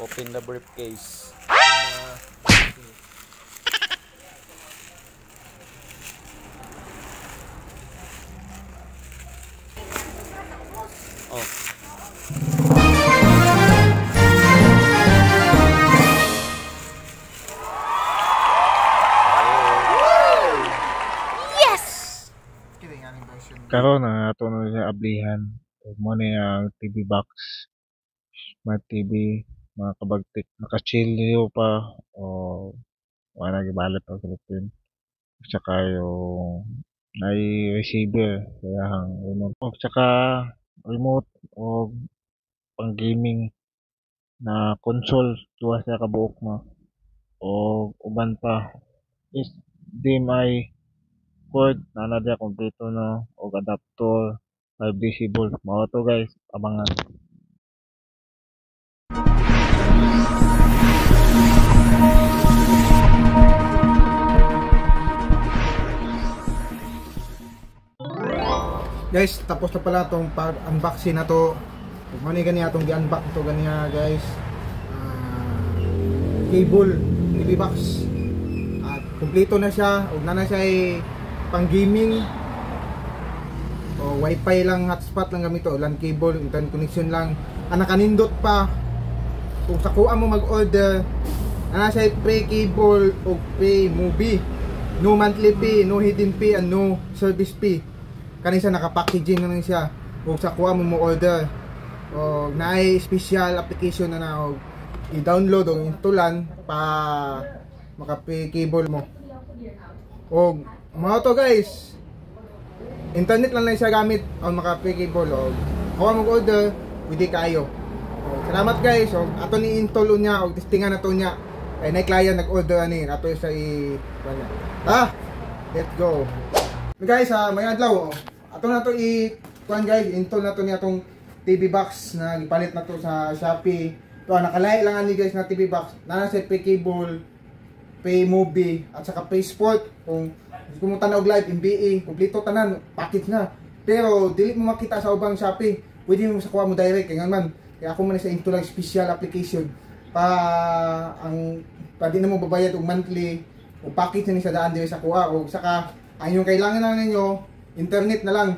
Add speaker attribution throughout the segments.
Speaker 1: Open the briefcase. Oh.
Speaker 2: Karon na ato na siya ablihan. Mo ni ang TV box, smart TV, mga kabagtik. Naka-chill niyo pa o wala gibalot ang Philippine. Tsaka yung may receiver kaya hang remote. O tsaka remote o pang gaming na console tuwa siya kabuok mo. O uban pa is DMI cord na dia kompleto no og adapter 5 decibel mao to guys abangan.
Speaker 3: Guys, tapos na pala tong pag-unboxing na to. Mani gani atong gi-unbox to ganiya guys. Cable TV box. At kumpleto na siya ug na siya ay pang gaming. O wifi lang, hotspot lang gamit to, LAN cable, internet connection lang. Ang nakanindot pa kung sa kuha mo mag-order, na siya pre cable o pre movie. No monthly fee, no hidden fee, and no service fee. Kanisa naka-packaging na lang siya. O sa kuha mo order. O naay special application na o i-download o instalan pa maka-pay cable mo. O mga to guys. Internet lang siya gamit o maka-pay cable o kuha mo order, pwede kayo. O, salamat guys. O ato ni install niya o testingan na to niya. Ay na client nag-order ani ato sa let's go. Guys, may adlaw ato na to kuan guys, install na to niya tong TV box na gipalit na to sa Shopee. To nakalay lang ani guys na TV box. Na sa pay cable, pay movie at saka pay sport. Kung mo tanaw live NBA, kompleto tanan, package na. Pero dili mo makita sa ubang Shopee. Pwede mo sa kuha mo direct kay man. Kaya ako man sa install lang special application pa di na mo babayad og monthly o package na ni sa daan diri sa kuha o saka ang inyong kailangan na ninyo internet na lang,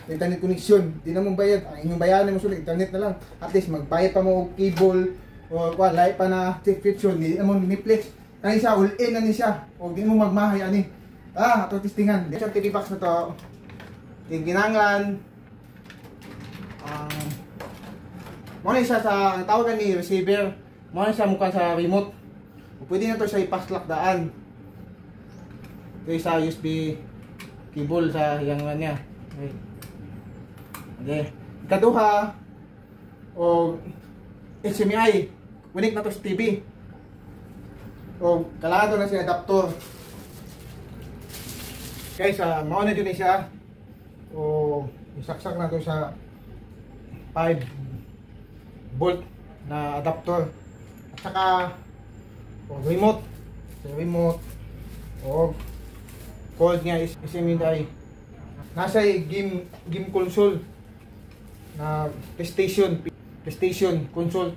Speaker 3: internet connection, di na mo bayad, ang inyong bayaran mo sulit internet na lang, at least magbayad pa mo og cable o wala pa na subscription, di na mo Netflix kani siya all in na ni siya o di mo magmahay ani ato testingan sa TV box na to ginanglan mo na siya sa tawagan ni receiver, mo na siya mukha sa remote o pwede na to siya ipaslak daan kaya sa USB cable sa yang niya. Okay. Ikaduha o HDMI, connect na to sa TV. O kailangan to na siya adapter. Guys, mao na din siya. O isaksak na to sa 5 volt na adapter. At saka remote. O cord niya is SMDI. Nasa game console na PlayStation console.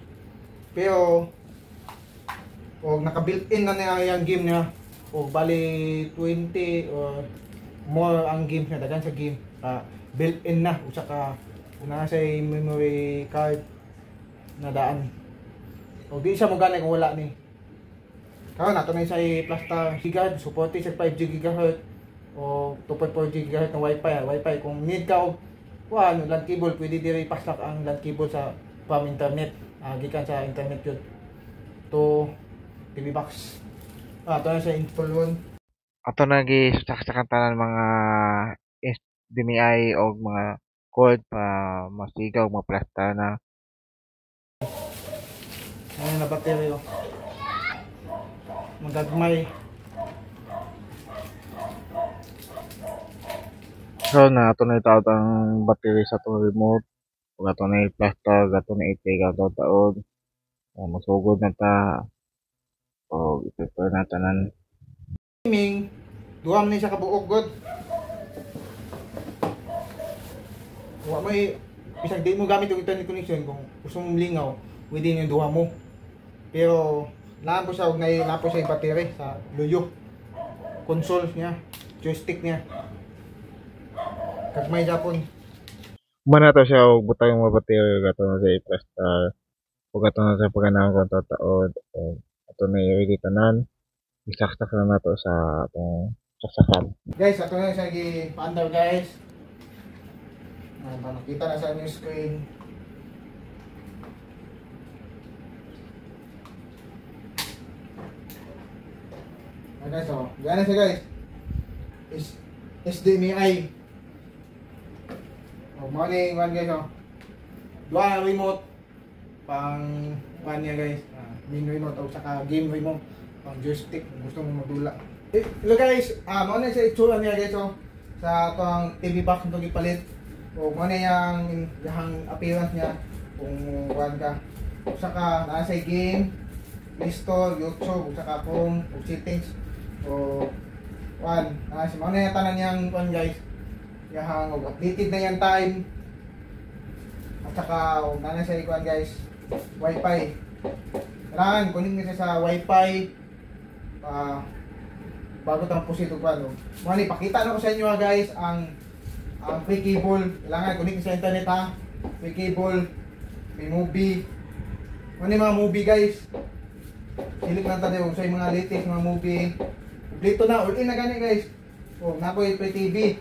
Speaker 3: Pero o naka built-in na niya yung game niya. O bali 20 or more ang game niya, dagan sa game. Built-in na o saka nasa memory card na daan. O di siya magana kung wala ni. Karon nato na sa Plasta GHz, supported sa 5G GHz o 2.4 GHz ng Wi-Fi. Kung need ka og LAN cable, pwede diri paslak ang LAN cable sa from internet. Gikan sa internet yun to TV box. Ato na sa install one.
Speaker 2: Ato na gi saksakan tanan mga HDMI og mga cord pa masigaw maplasta na.
Speaker 3: Ano na battery o. Magagmay.
Speaker 2: So na ato na itaot ang battery sa itong remote ug ato na i-plasta, ato na i-take out taon masugod na ta o i-prepare na tanan.
Speaker 3: Gaming duha man siya kabuok god. Wa may bisag di mo gamit yung internet connection kung gusto mong lingaw, pwede yung duha mo. Pero napo siya og napo siya yung battery sa luyo. Console niya, joystick niya. Kag may Japon.
Speaker 2: Mana to siya og butang yung mga baterya gato na sa i-plaster. Ug gato na sa pagkanahon ko taod o ato na i-ready tanan. Isaksak na nato sa atong saksakan.
Speaker 3: Guys, ato na siya gi-paandar guys. Makita na sa inyo screen. Okay, so, gana siya guys. HDMI. Oh, morning one guys, oh. Dua remote pang one niya guys. Main remote o saka game remote pang joystick kung gusto mo magdula. Hello guys, mo na siya itsura niya guys, oh. Sa atong TV box nito gipalit. O mo na yung appearance niya kung one ka. O saka nasa game, Listo, YouTube, o saka Chrome, o settings. So, one, nasa mo na yung tanan niyang one guys. Yang updated na yung time. At saka, nana siya ikuan guys, Wi-Fi. Kailangan, kunin nyo siya sa Wi-Fi. Bago tampos ito pa, no? Muna, ipakita na ko sa inyo guys, ang free cable. Kailangan, kunin nyo sa internet ha. Free cable, may movie. Muna yung mga movie guys. Silip lang tayo sa mga latest mga movie. Dito na, all in na gani guys. O, napo yung free TV.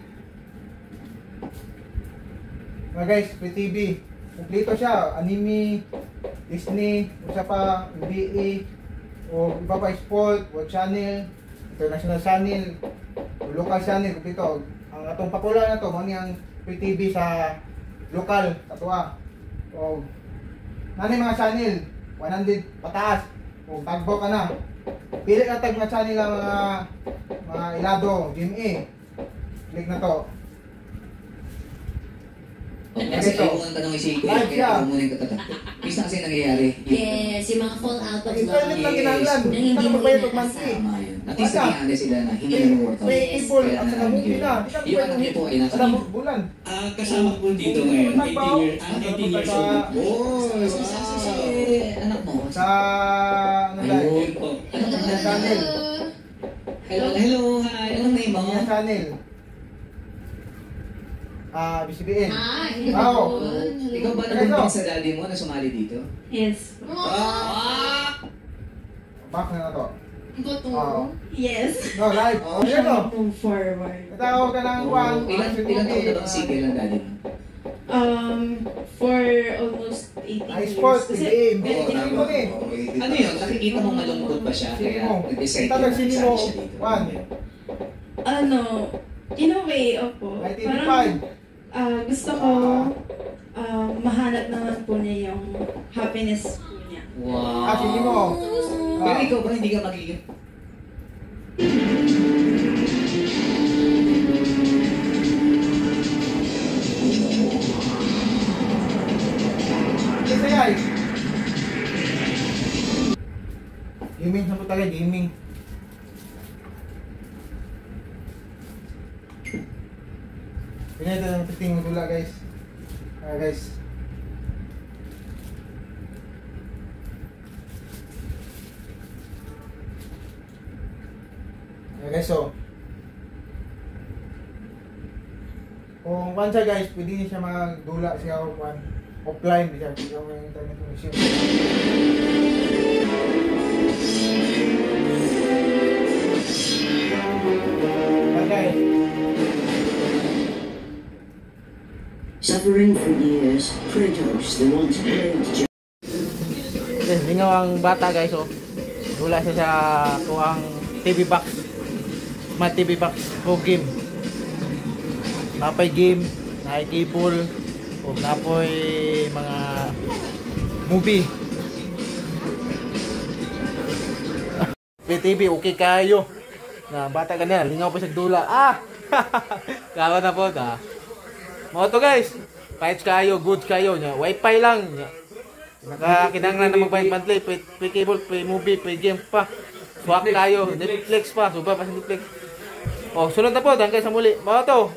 Speaker 3: Mga guys, free TV. Kompleto siya, anime, Disney, usa pa, NBA, o iba pa sport, world channel, international channel, o local channel, kompleto. Ang atong popular na to, mo niyang free TV sa local, katuwa. O, nani mga channel, 100 pataas, o tagbo ka na. Pili na tag mga channel ang mga ilado, GMA. Click na to.
Speaker 1: Kasi kayo ang tanong si Kuya, kaya ako muna yung katatak. Bis na kasi nangyayari.
Speaker 4: Yes, yung mga fall out of love.
Speaker 3: Internet lang ginaglan.
Speaker 4: Na hindi
Speaker 3: Ano
Speaker 4: mo
Speaker 3: magbayad ng
Speaker 4: inaasama.
Speaker 3: monthly?
Speaker 1: At least nangyayari sila na hindi na work out.
Speaker 3: May ipol
Speaker 1: Kaya
Speaker 3: at saka
Speaker 1: na
Speaker 3: movie na.
Speaker 1: yung anak niyo po ay nasa
Speaker 3: Kada bulan.
Speaker 5: Kasama po dito ngayon, 18 years old.
Speaker 1: Oh, si anak mo.
Speaker 3: Sa ano dahil?
Speaker 5: Ayun po.
Speaker 1: Ano ka
Speaker 3: Sa channel.
Speaker 1: Hello, hi. Anong name mo?
Speaker 3: Sa channel. BCBN.
Speaker 1: Oh.
Speaker 3: Oo.
Speaker 1: Ikaw ba nabumpin sa daddy mo na sumali dito?
Speaker 4: Yes.
Speaker 3: Back na to.
Speaker 4: Buto.
Speaker 3: Oo.
Speaker 4: Yes.
Speaker 3: No, live.
Speaker 1: Oh,
Speaker 3: Yan o.
Speaker 4: Move forward.
Speaker 3: Natawag ka ng one.
Speaker 1: Ilan taon na bang single ang daddy mo?
Speaker 4: For almost 18
Speaker 3: Ay,
Speaker 4: years.
Speaker 3: sport.
Speaker 4: Kasi,
Speaker 3: Hindi mo eh.
Speaker 1: Ano yun? Nakikita mo malungkot ba siya?
Speaker 3: Sino
Speaker 1: Kaya
Speaker 3: mo?
Speaker 1: nag-decide
Speaker 3: Tatag
Speaker 1: ka
Speaker 3: sino
Speaker 1: na
Speaker 3: mo?
Speaker 1: sali siya dito.
Speaker 3: One.
Speaker 4: ano, in a way, opo.
Speaker 3: 1985.
Speaker 4: Gusto ko, mahanap naman po niya yung happiness po niya.
Speaker 1: Wow.
Speaker 3: Sino mo?
Speaker 1: Pero ikaw ba hindi ka magiging...
Speaker 3: Kasi guys. Gaming sa talaga, gaming. Pinahita ng testing mo dula guys. Guys. Guys, so kung one siya guys, pwede niya siya magdula siya offline, bisa siya may internet connection. Okay.
Speaker 6: Suffering for years, Kratos, the once great
Speaker 3: Yes, lingaw ang bata guys, oh. Dula siya sa kuang TV box. Smart TV box o game. Napay game, naay cable, o napoy mga movie. PTV okay kayo. Na bata ganyan, lingaw pa sa dula. Kawa na po ta. Mo to guys. Fights kayo, good kayo nya. Wi-Fi lang nya. Nakakinanglan na magbayad monthly, pay cable, pay movie, pay game pa. Swak kayo, Netflix pa, suba pa sa Netflix. Oh, sunod na po, hanggang sa muli. Mo to.